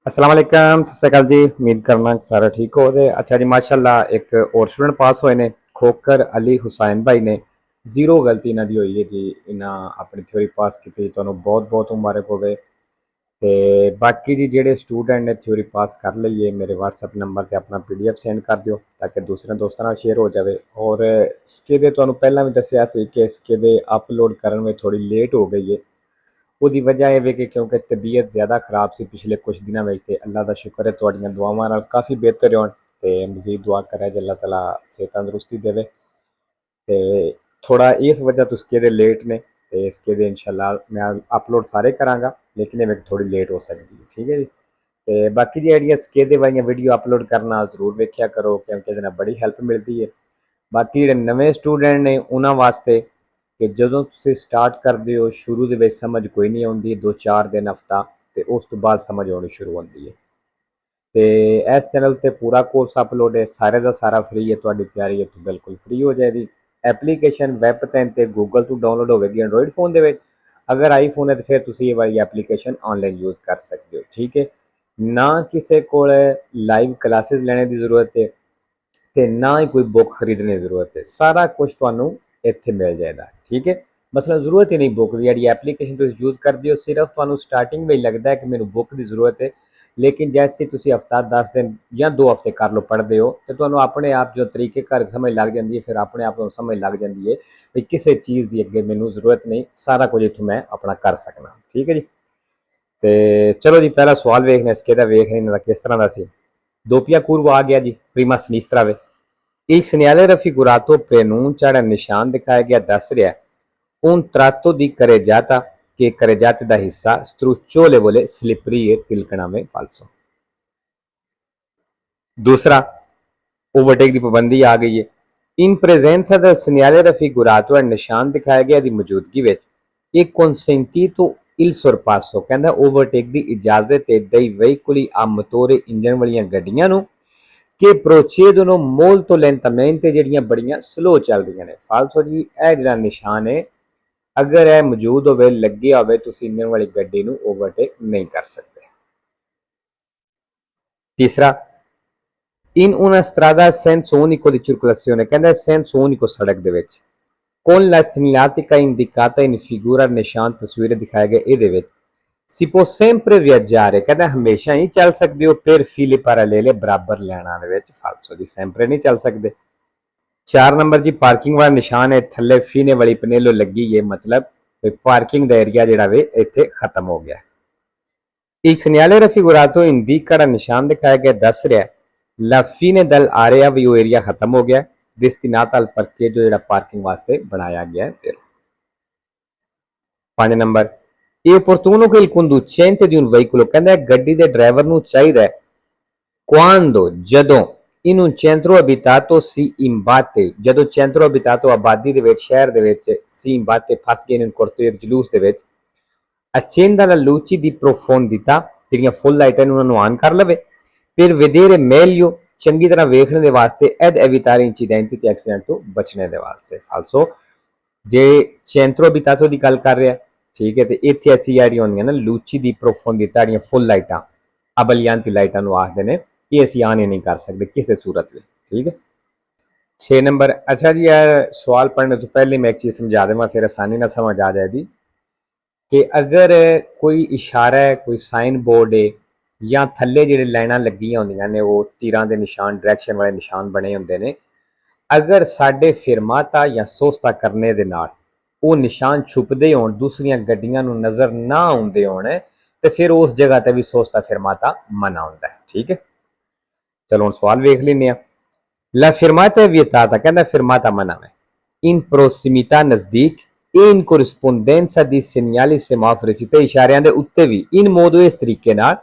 अस्सलाम वालेकुम सत श्री अकाल जी। उम्मीद करना सारा ठीक हो रहे। अच्छा जी, माशाल्लाह एक और स्टूडेंट पास होए ने, खोकर अली हुसैन भाई ने। जीरो गलती इन्हां दी होई है जी। इन्हां अपनी थ्योरी पास की, तुहानूं बहुत बहुत मुबारक होवे। ते बाकी जी जेडे स्टूडेंट ने थ्योरी पास कर ली है, मेरे व्हाट्सएप नंबर ते अपना PDF सेंड कर दिओ ताकि दूसरे दोस्तों नाल शेयर हो जाए। और इसके दे तुहानूं पहलां भी दस्सिया सी कि इसके दे अपलोड करन में थोड़ी लेट हो गई है। ਉਹਦੀ ਵਜ੍ਹਾ ਇਹ ਵੇ ਕਿ ਕਿਉਂਕਿ ਤਬੀਅਤ ਜ਼ਿਆਦਾ ਖਰਾਬ ਸੀ ਪਿਛਲੇ ਕੁਝ ਦਿਨਾਂ ਵਿੱਚ। ਤੇ ਅੱਲਾ ਦਾ ਸ਼ੁਕਰ ਹੈ ਤੁਹਾਡੀਆਂ ਦੁਆਵਾਂ ਨਾਲ ਕਾਫੀ ਬਿਹਤਰ ਹੋਣ। ਤੇ ਮਜ਼ੀਦ ਦੁਆ ਕਰਿਆ ਜੇ ਅੱਲਾ ਤਾਲਾ ਸਿਹਤ ਤੰਦਰੁਸਤੀ ਦੇਵੇ। ਤੇ ਥੋੜਾ ਇਸ ਵਜ੍ਹਾ ਤੋਂ इसके ਲੇਟ ਨੇ। ਤੇ इसके ਦੇ ਇਨਸ਼ਾਅੱਲਾ ਮੈਂ ਅਪਲੋਡ ਸਾਰੇ ਕਰਾਂਗਾ, ਲੇਕਿਨ ਇਹ ਥੋੜੀ ਲੇਟ ਹੋ ਸਕਦੀ ਹੈ। ਠੀਕ ਹੈ ਜੀ। ਤੇ ਬਾਕੀ ਜਿਹੜੀਆਂ इसके ਦੇ ਵਾਲੀਆਂ ਵੀਡੀਓ ਅਪਲੋਡ ਕਰਨਾ ਜ਼ਰੂਰ ਵੇਖਿਆ ਕਰੋ, ਕਿਉਂਕਿ ਇਹਦੇ ਨਾਲ ਬੜੀ ਹੈਲਪ ਮਿਲਦੀ ਹੈ। ਬਾਕੀ ਜਿਹੜੇ ਨਵੇਂ ਸਟੂਡੈਂਟ ਨੇ ਉਹਨਾਂ ਵਾਸਤੇ ਕਿ ਜਦੋਂ ਤੁਸੀਂ ਸਟਾਰਟ ਕਰਦੇ ਹੋ, ਸ਼ੁਰੂ ਦੇ ਵਿੱਚ ਸਮਝ ਕੋਈ ਨਹੀਂ ਆਉਂਦੀ, 2-4 ਦਿਨ ਹਫਤਾ, ਤੇ ਉਸ ਤੋਂ ਬਾਅਦ ਸਮਝ ਆਉਣੀ ਸ਼ੁਰੂ ਹੁੰਦੀ ਹੈ। ਤੇ ਇਸ ਚੈਨਲ ਤੇ ਪੂਰਾ ਕੋਰਸ ਅਪਲੋਡ ਹੈ, ਸਾਰੇ ਦਾ ਸਾਰਾ ਫ੍ਰੀ ਹੈ। ਤੁਹਾਡੀ ਤਿਆਰੀ ਹੈ ਬਿਲਕੁਲ ਫ੍ਰੀ ਹੋ ਜਾਏਗੀ। ਐਪਲੀਕੇਸ਼ਨ ਵੈਬ 'ਤੇ ਗੂਗਲ ਤੋਂ ਡਾਊਨਲੋਡ ਹੋਵੇਗੀ ਐਂਡਰੋਇਡ ਫੋਨ ਦੇ ਵਿੱਚ। ਅਗਰ ਆਈਫੋਨ ਹੈ ਤਾਂ ਫਿਰ ਤੁਸੀਂ ਇਹ ਵਾਲੀ ਐਪਲੀਕੇਸ਼ਨ ਆਨਲਾਈਨ ਯੂਜ਼ ਕਰ ਸਕਦੇ ਹੋ। ਠੀਕ ਹੈ। ਨਾ ਕਿਸੇ ਕੋਲ ਲਾਈਵ ਕਲਾਸਿਸ ਲੈਣੇ ਦੀ ਜ਼ਰੂਰਤ ਹੈ ਤੇ ਨਾ ਹੀ ਕੋਈ ਬੁੱਕ ਖਰੀਦਣ ਦੀ ਜ਼ਰੂਰਤ ਹੈ। ਸਾਰਾ ਕੁਝ ਤੁਹਾਨੂੰ ਇੱਥੇ ਮਿਲ ਜਾਏਗਾ। ਠੀਕ ਹੈ। ਮਸਲਾ ਜ਼ਰੂਰਤ ਹੀ ਨਹੀਂ ਬੁੱਕ ਦੀ। ਜਿਹੜੀ ਐਪਲੀਕੇਸ਼ਨ ਤੁਸੀਂ ਯੂਜ਼ ਕਰਦੇ ਹੋ, ਸਿਰਫ ਤੁਹਾਨੂੰ ਸਟਾਰਟਿੰਗ ਵਿੱਚ ਲੱਗਦਾ ਹੈ ਕਿ ਮੈਨੂੰ ਬੁੱਕ ਦੀ ਜ਼ਰੂਰਤ ਹੈ, ਲੇਕਿਨ ਜੈਸੇ ਤੁਸੀਂ ਹਫਤਾ 10 ਦਿਨ ਜਾਂ 2 ਹਫ਼ਤੇ ਕਰ ਲਓ ਪੜ੍ਹਦੇ ਹੋ, ਤੇ ਤੁਹਾਨੂੰ ਆਪਣੇ ਆਪ ਜੋ ਤਰੀਕੇ ਘਰ ਸਮਝ ਲੱਗ ਜਾਂਦੀ ਹੈ। ਫਿਰ ਆਪਣੇ ਆਪ ਨੂੰ ਸਮਝ ਲੱਗ ਜਾਂਦੀ ਹੈ ਵੀ ਕਿਸੇ ਚੀਜ਼ ਦੀ ਅੱਗੇ ਮੈਨੂੰ ਜ਼ਰੂਰਤ ਨਹੀਂ, ਸਾਰਾ ਕੁਝ ਇੱਥੋਂ ਮੈਂ ਆਪਣਾ ਕਰ ਸਕਣਾ। ਠੀਕ ਹੈ ਜੀ। ਤੇ ਚਲੋ ਜੀ, ਪਹਿਲਾ ਸਵਾਲ ਵੇਖਨੇ इसके ਦਾ ਵੇਖਨੇ ਇਹਨਾਂ ਦਾ ਕਿਸ ਤਰ੍ਹਾਂ ਦਾ ਸੀ। doppia curva ਆ ਗਿਆ ਜੀ, prima sinistra ਵੇ। Il segnale raffigurato preannuncia il ਨਿਸ਼ਾਨ ਦਿਖਾਇਆ ਗਿਆ ਦੱਸ ਰਿਹਾ un tratto di carreggiata che carreggiate da ਹਿੱਸਾ strucciolevole slippery e ਤਿਲਕਣਾ में falso। दूसरा, ओवरटेक ਦੀ ਪਾਬੰਦੀ ਆ ਗਈ ਹੈ। in presenza del segnale raffigurato ਨਿਸ਼ਾਨ ਦਿਖਾਇਆ ਗਿਆ ਦੀ ਮੌਜੂਦਗੀ ਵਿੱਚ ਇਹ consentito il sorpasso, ਕਹਿੰਦਾ ਓਵਰਟੇਕ ਦੀ ਇਜਾਜ਼ਤ ਹੈ dei veicoli a motore engine ਵਾਲੀਆਂ ਗੱਡੀਆਂ ਨੂੰ ਕਿ procedono molto lentamente, ਜਿਹੜੀਆਂ ਬੜੀਆਂ ਸਲੋ ਚੱਲ ਰਹੀਆਂ ਨੇ। ਫਾਲਸੋ ਜੀ, ਇਹ ਜਿਹੜਾ ਨਿਸ਼ਾਨ ਹੈ ਅਗਰ ਇਹ ਮੌਜੂਦ ਹੋਵੇ, ਲੱਗਿਆ ਹੋਵੇ, ਤੁਸੀਂ ਇੰਜਨ ਵਾਲੀ ਗੱਡੀ ਨੂੰ ਓਵਰਟੇਕ ਨਹੀਂ ਕਰ ਸਕਦੇ। ਤੀਸਰਾ, in una strada senso unico di circolazione, ਕਹਿੰਦਾ senso unico ਸੜਕ ਦੇ ਵਿੱਚ con la segnaletica indicata in figura, ਨਿਸ਼ਾਨ ਤਸਵੀਰ ਦਿਖਾਇਆ ਗਿਆ ਇਹਦੇ ਵਿੱਚ si può sempre viaggiare, ਕਹਿੰਦਾ ਹਮੇਸ਼ਾ ਹੀ ਚੱਲ ਸਕਦੇ ਹੋ per file parallele, ਬਰਾਬਰ ਲਾਈਨਾਂ ਦੇ ਵਿੱਚ। ਫਾਲਸੋ ਜੀ, sempre ਨਹੀਂ ਚੱਲ ਸਕਦੇ। 4 ਨੰਬਰ ਜੀ, ਪਾਰਕਿੰਗ ਵਾਲਾ ਨਿਸ਼ਾਨ ਹੈ, ਥੱਲੇ ਫੀਨੇ ਵਾਲੀ ਪਨੇਲੋ ਲੱਗੀ ਹੈ, ਮਤਲਬ ਪਾਰਕਿੰਗ ਦਾ ਏਰੀਆ ਜਿਹੜਾ ਵੇ ਇੱਥੇ ਖਤਮ ਹੋ ਗਿਆ। il segnale raffigurato indica, ਦਾ ਨਿਸ਼ਾਨ ਦਿਖਾਇਆ ਗਿਆ ਦੱਸ ਰਿਹਾ la fine dell'area, ਵੀ ਉਹ ਏਰੀਆ ਖਤਮ ਹੋ ਗਿਆ destinata al parcheggio, ਜਿਹੜਾ ਪਾਰਕਿੰਗ ਵਾਸਤੇ ਬਣਾਇਆ ਗਿਆ। ਫਿਰ 5 ਨੰਬਰ, ਇਹ opportuno che il conducente di un veicolo, ਕਹਿੰਦਾ ਗੱਡੀ ਦੇ ਡਰਾਈਵਰ ਨੂੰ ਚਾਹੀਦਾ ਹੈ quando, ਜਦੋਂ in un centro abitato si imbatte, ਜਦੋਂ centro abitato ਆਬਾਦੀ ਦੇ ਵਿੱਚ, ਸ਼ਹਿਰ ਦੇ ਵਿੱਚ, si imbatte ਫਸ ਗਏ ਨੇ corteo, ਜਲੂਸ ਦੇ ਵਿੱਚ, accenda la luce di profondità, ਜਿਹੜੀਆਂ ਫੁੱਲ ਲਾਈਟਾਂ ਨੇ ਉਹਨਾਂ ਨੂੰ ਆਨ ਕਰ ਲਵੇ per vedere meglio, ਚੰਗੀ ਤਰ੍ਹਾਂ ਵੇਖਣ ਦੇ ਵਾਸਤੇ ed evitare incidenti ਤੇ ਐਕਸੀਡੈਂਟ ਤੋਂ ਬਚਣੇ ਦੇ ਵਾਸਤੇ। ਫਾਲਸੋ, ਜੇ centro abitato ਦੀ ਗੱਲ ਕਰ ਰਿਹਾ, ਠੀਕ ਹੈ, ਤੇ ਇੱਥੇ ਅਸੀਂ ਜਿਹੜੀਆਂ ਹੁੰਦੀਆਂ ਨਾ ਲੂਚੀ ਦੀ ਪ੍ਰੋਫੋਂਡਿਟਾ, ਜਿਹੜੀਆਂ ਫੁੱਲ ਲਾਈਟਾਂ, ਅਬਲਿਆਂਤੀ ਲਾਈਟਾਂ ਨੂੰ ਆਖਦੇ ਨੇ, ਇਹ ਅਸੀਂ ਆਨ ਹੀ ਨਹੀਂ ਕਰ ਸਕਦੇ ਕਿਸੇ ਸੂਰਤ ਵਿੱਚ। ਠੀਕ ਹੈ। 6 ਨੰਬਰ, ਅੱਛਾ ਜੀ, ਇਹ ਸਵਾਲ ਪੜ੍ਹਨੇ ਤੋਂ ਪਹਿਲੇ ਮੈਂ ਇੱਕ ਚੀਜ਼ ਸਮਝਾ ਦੇਵਾਂ, ਫਿਰ ਆਸਾਨੀ ਨਾਲ ਸਮਝ ਆ ਜਾਏਗੀ ਕਿ ਅਗਰ ਕੋਈ ਇਸ਼ਾਰਾ ਹੈ, ਕੋਈ ਸਾਈਨ ਬੋਰਡ ਹੈ, ਜਾਂ ਥੱਲੇ ਜਿਹੜੇ ਲਾਈਨਾਂ ਲੱਗੀਆਂ ਹੁੰਦੀਆਂ ਨੇ, ਉਹ ਤੀਰਾਂ ਦੇ ਨਿਸ਼ਾਨ, ਡਾਇਰੈਕਸ਼ਨ ਵਾਲੇ ਨਿਸ਼ਾਨ ਬਣੇ ਹੁੰਦੇ ਨੇ, ਅਗਰ ਸਾਡੇ ਫਿਰਮਾਤਾ ਜਾਂ ਸੋਸਤਾ ਕਰਨੇ ਦੇ ਨਾਲ ਉਹ ਨਿਸ਼ਾਨ ਛੁਪਦੇ ਹੋਣ, ਦੂਸਰੀਆਂ ਗੱਡੀਆਂ ਨੂੰ ਨਜ਼ਰ ਨਾ ਆਉਂਦੇ ਹੋਣ, ਤੇ ਫਿਰ ਉਸ ਜਗ੍ਹਾ ਤੇ ਵੀ ਸੋਸਤਾ ਫਿਰਮਾਤਾ ਮਨਾ ਹੁੰਦਾ ਹੈ। ਠੀਕ ਹੈ। ਚਲੋ ਹੁਣ ਸਵਾਲ ਵੇਖ ਲੈਂਦੇ ਆ। La fermata è vietata, ਕਹਿੰਦਾ ਫਿਰਮਾਤਾ ਮਨਾ ਹੈ in prossimità, ਨਜ਼ਦੀਕ, in corrispondenza di segnali semaforici, ਤੇ ਇਸ਼ਾਰਿਆਂ ਦੇ ਉੱਤੇ ਵੀ in modo, ਇਸ ਤਰੀਕੇ ਨਾਲ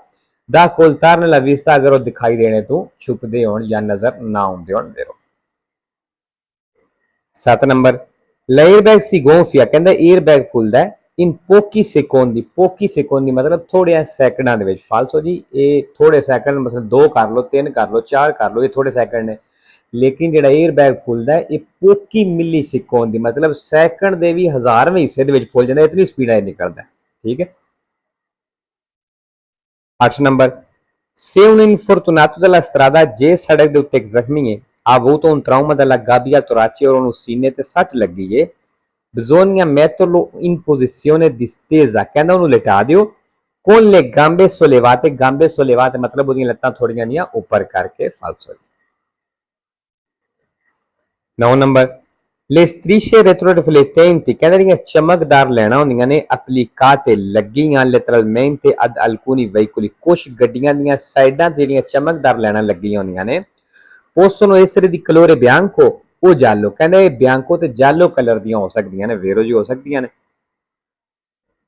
da occultare la vista, ਅਗਰ ਉਹ ਦਿਖਾਈ ਦੇਣੇ ਤੋਂ ਛੁਪਦੇ ਹੋਣ ਜਾਂ ਨਜ਼ਰ ਨਾ ਆਉਂਦੇ ਹੋਣ। ਦੇਖੋ 7 ਨੰਬਰ, l'airbag si gonfia, ਕਹਿੰਦਾ 에ਅਰਬੈਗ ਖੁੱਲਦਾ in pochi secondi, pochi secondi ਮਤਲਬ ਥੋੜੇ ਸੈਕਿੰਡਾਂ ਦੇ ਵਿੱਚ। ਫਾਲਸੋ ਜੀ, ਇਹ ਥੋੜੇ ਸੈਕਿੰਡ ਮਤਲਬ 2 ਕਰ ਲਓ, 3 ਕਰ ਲਓ, 4 ਕਰ ਲਓ, ਇਹ ਥੋੜੇ ਸੈਕਿੰਡ ਨੇ, ਲੇਕਿਨ ਜਿਹੜਾ 에ਅਰਬੈਗ ਖੁੱਲਦਾ ਇਹ ਪੋਕੀ ਮਿਲੀ ਸੈਕਿੰਡ ਦੀ, ਮਤਲਬ ਸੈਕਿੰਡ ਦੇ ਵੀ 1000ਵੇਂ ਹਿੱਸੇ ਦੇ ਵਿੱਚ ਖੁੱਲ ਜਾਂਦਾ, ਇਤਨੀ ਸਪੀਡ ਨਾਲ ਨਿਕਲਦਾ। ਠੀਕ ਹੈ। 8 number, Se un infortunato della strada ਜੇ ਸੜਕ ਦੇ ਉੱਤੇ ਇੱਕ ਜ਼ਖਮੀ ਹੈ ha avuto un trauma dalla gabbia torace or ਉਹਨੂੰ ਸੀਨੇ ਤੇ ਸੱਟ ਲੱਗੀ ਹੈ bisogna metterlo in posizione distesa ਕਹਿੰਦਾ ਉਹਨੂੰ ਲਿਟਾ ਦਿਓ con le gambe sollevate ਮਤਲਬ ਉਹਦੀਆਂ ਲੱਤਾਂ ਥੋੜੀਆਂ ਜੀਆਂ ਉੱਪਰ ਕਰਕੇ falso 9 number le strisce retroriflettenti ਕਹਿੰਦੇ ਜਿਹੜੀਆਂ ਚਮਕਦਾਰ ਲੈਣਾ ਹੁੰਦੀਆਂ ਨੇ applicate ਲੱਗੀਆਂ letteralmente ad alcuni veicoli ਕੁਝ ਗੱਡੀਆਂ ਦੀਆਂ ਸਾਈਡਾਂ ਤੇ ਜਿਹੜੀਆਂ ਚਮਕਦਾਰ ਲੈਣਾ ਲੱਗੀਆਂ ਹੁੰਦੀਆਂ ਨੇ possono essere di colore bianco o giallo ਕਹਿੰਦੇ ਬਿਆਂਕੋ ਤੇ ਜਾਲੋ ਕਲਰ ਦੀਆਂ ਹੋ ਸਕਦੀਆਂ ਨੇ ਵੇਰੋ ਜੀ ਹੋ ਸਕਦੀਆਂ ਨੇ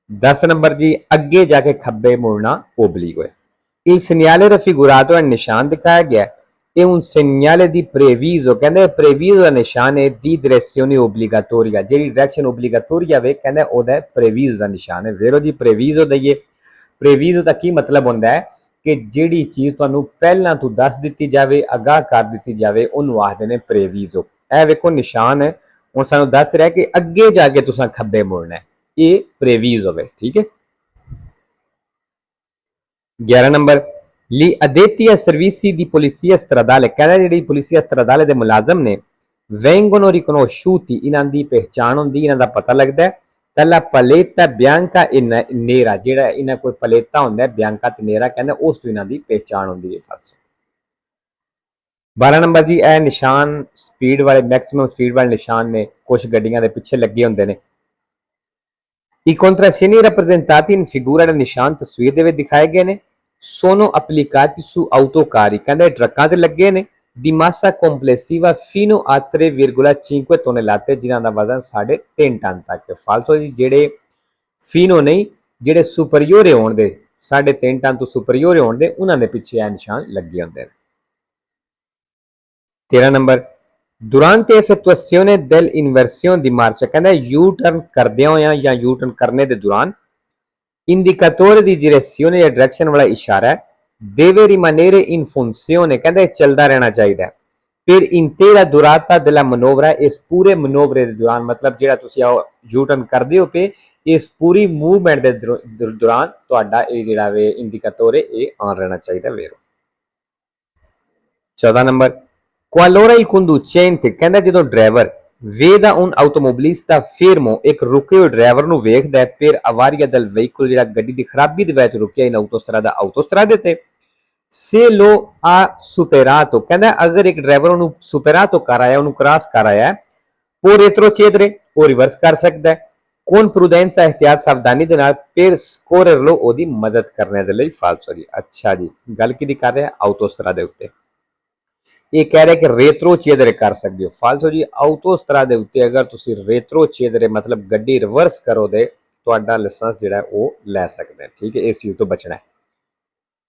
10 ਨੰਬਰ ਜੀ ਅੱਗੇ ਜਾ ਕੇ ਖੱਬੇ ਮੁੜਨਾ obliquo il segnale raffigurato è ਨਿਸ਼ਾਨ ਦਿਖਾਇਆ ਗਿਆ è un segnale di previso ਕਹਿੰਦੇ previso ਦਾ ਨਿਸ਼ਾਨ ਹੈ di direzione obbligatoria ਜਿਹੜੀ ਡਾਇਰੈਕਸ਼ਨ obbligatoria ਵੇ ਕਹਿੰਦੇ ਉਹਦਾ previso ਦਾ ਨਿਸ਼ਾਨ ਹੈ ਵੇਰੋ ਜੀ previso ਦਈਏ previso ਦਾ ਕੀ ਮਤਲਬ ਹੁੰਦਾ ਹੈ ਕਿ ਜਿਹੜੀ ਚੀਜ਼ ਤੁਹਾਨੂੰ ਪਹਿਲਾਂ ਤੋਂ ਦੱਸ ਦਿੱਤੀ ਜਾਵੇ ਆਗਾਹ ਕਰ ਦਿੱਤੀ ਜਾਵੇ ਉਹਨੂੰ ਆਖਦੇ ਨੇ previso ਇਹ ਵੇਖੋ ਨਿਸ਼ਾਨ ਹੈ ਹੁਣ ਸਾਨੂੰ ਦੱਸ ਰਿਹਾ ਕਿ ਅੱਗੇ ਜਾ ਕੇ ਤੁਸੀਂ ਖੱਬੇ ਮੁੜਨਾ ਹੈ ਇਹ previso ਵੇ ਠੀਕ ਹੈ 11 number li addetti ai servizi di polizia stradale ਕਹਿੰਦਾ ਜਿਹੜੀ ਪੁਲਿਸੀਆ stradale ਦੇ ਮੁਲਾਜ਼ਮ ਨੇ vengono riconosciuti ਇਹਨਾਂ ਦੀ ਪਹਿਚਾਣ ਹੁੰਦੀ ਇਹਨਾਂ ਦਾ ਪਤਾ ਲੱਗਦਾ ਹੈ dalla paletta bianca e nera ਜਿਹੜਾ ਇਹਨਾਂ ਕੋਲ ਪਲੇਟਾ ਹੁੰਦਾ ਹੈ bianca ਤੇ nera ਕਹਿੰਦਾ ਉਸ ਤੋਂ ਇਹਨਾਂ ਦੀ ਪਹਿਚਾਣ ਹੁੰਦੀ ਹੈ ਫਾਲਸੋ 12 ਨੰਬਰ ਜੀ ਇਹ ਨਿਸ਼ਾਨ ਸਪੀਡ ਵਾਲੇ ਮੈਕਸਿਮਮ ਸਪੀਡ ਵਾਲੇ ਨਿਸ਼ਾਨ ਨੇ ਕੁਝ ਗੱਡੀਆਂ ਦੇ ਪਿੱਛੇ ਲੱਗੇ ਹੁੰਦੇ ਨੇ I contrassegni rappresentati in figura ਦੇ ਨਿਸ਼ਾਨ ਤਸਵੀਰ ਦੇ ਵਿੱਚ ਦਿਖਾਏ ਗਏ ਨੇ sono applicati su autocarri ਕਹਿੰਦੇ ਟਰੱਕਾਂ ਤੇ ਲੱਗੇ ਨੇ di massa complessiva fino a 3,5 tonnellate ਜਿਨ੍ਹਾਂ ਦਾ ਵਜ਼ਨ 3.5 ਟਨ ਤੱਕ ਹੈ ਫਾਲਤੂ ਜੀ ਜਿਹੜੇ ਫੀਨੋ ਨਹੀਂ ਜਿਹੜੇ ਸੁਪਰੀਓਰ ਹੋਣ ਦੇ 3.5 ਟਨ ਤੋਂ ਸੁਪਰੀਓਰ ਹੋਣ ਦੇ ਉਹਨਾਂ ਦੇ ਪਿੱਛੇ ਇਹ ਨਿਸ਼ਾਨ ਲੱਗੇ ਹੁੰਦੇ ਨੇ 13 number durante effettuazione dell'inversione di marcia ਕਹਿੰਦਾ ਯੂ ਟਰਨ ਕਰਦਿਆਂ ਹੋਇਆਂ ਜਾਂ ਯੂ ਟਰਨ ਕਰਨੇ ਦੇ ਦੌਰਾਨ indicatore di direzione ਜਾਂ ਡਾਇਰੈਕਸ਼ਨ ਵਾਲਾ ਇਸ਼ਾਰਾ ਹੈ deve rimanere in funzione ਕਹਿੰਦਾ ਚੱਲਦਾ ਰਹਿਣਾ ਚਾਹੀਦਾ ਹੈ per intera durata della manovra ਇਸ ਪੂਰੇ ਮਨੋਵਰੇ ਦੇ ਦੌਰਾਨ ਮਤਲਬ ਜਿਹੜਾ ਤੁਸੀਂ ਯੂ ਟਰਨ ਕਰਦੇ ਹੋ ਪਏ ਇਸ ਪੂਰੀ ਮੂਵਮੈਂਟ ਦੇ ਦੌਰਾਨ ਤੁਹਾਡਾ ਇਹ ਜਿਹੜਾ ਵੇ ਇੰਡੀਕੇਟਰ ਇਹ ਆਨ ਰਹਿਣਾ ਚਾਹੀਦਾ ਵੇਰੋ 14 ਨੰਬਰ qualora il conducente ਕਹਿੰਦਾ ਜਦੋਂ driver veda un automobilista fermo ਇੱਕ ਰੁਕੇ ਹੋਏ ਡਰਾਈਵਰ ਨੂੰ ਵੇਖਦਾ ਹੈ per avaria del veicolo ਜਿਹੜਾ ਗੱਡੀ ਦੀ ਖਰਾਬੀ ਦੇ ਵਿੱਚ ਰੁਕਿਆ in autostrada ਤੇ se lo ha superato ਕਹਿੰਦਾ ਅਗਰ ਇੱਕ ਡਰਾਈਵਰ ਉਹਨੂੰ superato ਕਰ ਆਇਆ ਉਹਨੂੰ ਕ੍ਰਾਸ ਕਰ ਆਇਆ può retrocedere ਉਹ ਰਿਵਰਸ ਕਰ ਸਕਦਾ ਹੈ con prudenza ehtiyat ਸਾਵਧਾਨੀ ਦੇ ਨਾਲ per scorrerlo ਉਹਦੀ ਮਦਦ ਕਰਨ ਦੇ ਲਈ ਫਾਲਸੋ ਜੀ ਅੱਛਾ ਜੀ ਗੱਲ ਕਿਹਦੀ ਕਰ ਰਿਹਾ autostrada ਦੇ ਉੱਤੇ ਇਹ ਕਹਿ ਰਿਹਾ ਕਿ ਰੇਤਰੋ ਚੇਦਰੇ ਕਰ ਸਕਦੇ ਹੋ ਫਾਲਤੂ ਜੀ ਆਟੋਸਟਰਾ ਦੇ ਉੱਤੇ ਅਗਰ ਤੁਸੀਂ ਰੇਤਰੋ ਚੇਦਰੇ ਮਤਲਬ ਗੱਡੀ ਰਿਵਰਸ ਕਰੋ ਦੇ ਤੁਹਾਡਾ ਲਾਇਸੈਂਸ ਜਿਹੜਾ ਉਹ ਲੈ ਸਕਦੇ ਠੀਕ ਹੈ ਇਸ ਚੀਜ਼ ਤੋਂ ਬਚਣਾ ਹੈ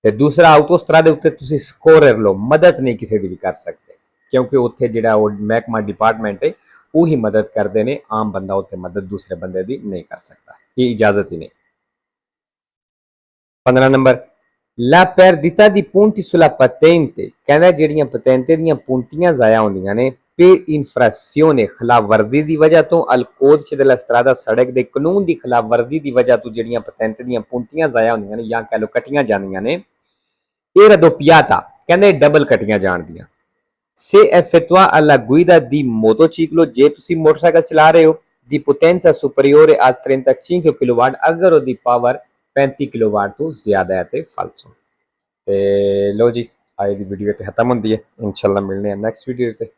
ਤੇ ਦੂਸਰਾ ਆਟੋਸਟਰਾ ਦੇ ਉੱਤੇ ਤੁਸੀਂ ਸਕੋਰਰ ਲੋ ਮਦਦ ਨਹੀਂ ਕਿਸੇ ਦੀ ਵੀ ਕਰ ਸਕਦੇ ਕਿਉਂਕਿ ਉੱਥੇ ਜਿਹੜਾ ਉਹ ਮਹਿਕਮਾ ਡਿਪਾਰਟਮੈਂਟ ਹੈ ਉਹ ਹੀ ਮਦਦ ਕਰਦੇ ਨੇ ਆਮ ਬੰਦਾ ਉੱਥੇ ਮਦਦ ਦੂਸਰੇ ਬੰਦੇ ਦੀ ਨਹੀਂ ਕਰ ਸਕਦਾ ਇਹ ਇਜਾਜ਼ਤ ਹੀ ਨਹੀਂ 15 number La perdita di punti sulla patente ਕਹਿੰਦਾ ਜਿਹੜੀਆਂ ਪਤੈਂਤੇ ਦੀਆਂ puntiਆਂ ਜ਼ਾਇਆ ਹੁੰਦੀਆਂ ਨੇ per infrazione ਖਿਲਾਫਵਰਜ਼ੀ ਦੀ ਵਜ੍ਹਾ ਤੋਂ al codice della strada ਸੜਕ ਦੇ ਕਾਨੂੰਨ ਦੀ ਖਿਲਾਫਵਰਜ਼ੀ ਦੀ ਵਜ੍ਹਾ ਤੋਂ ਜਿਹੜੀਆਂ ਪਤੈਂਤੇ ਦੀਆਂ puntiਆਂ ਜ਼ਾਇਆ ਹੁੰਦੀਆਂ ਨੇ ਜਾਂ ਕਹਿ ਲਓ ਕੱਟੀਆਂ ਜਾਂਦੀਆਂ ਨੇ ਇਹ raddoppiata ਕਹਿੰਦੇ ਡਬਲ ਕੱਟੀਆਂ ਜਾਣਦੀਆਂ se effettua alla guida di motociclo ਜੇ ਤੁਸੀਂ ਮੋਟਰਸਾਈਕਲ ਚਲਾ ਰਹੇ ਹੋ di potenza superiore a 35 kW ਅਗਰ ਉਹਦੀ ਪਾਵਰ 35 ਕਿਲੋਵਾਟ ਤੋਂ ਜ਼ਿਆਦਾ ਹੈ ਤੇ ਫਾਲਸੋ ਤੇ ਲੋ ਜੀ ਅੱਜ ਦੀ ਵੀਡੀਓ ਤੇ ਖਤਮ ਹੁੰਦੀ ਹੈ ਇਨਸ਼ਾਅੱਲਾ ਮਿਲਨੇ ਆ ਨੈਕਸਟ ਵੀਡੀਓ ਤੇ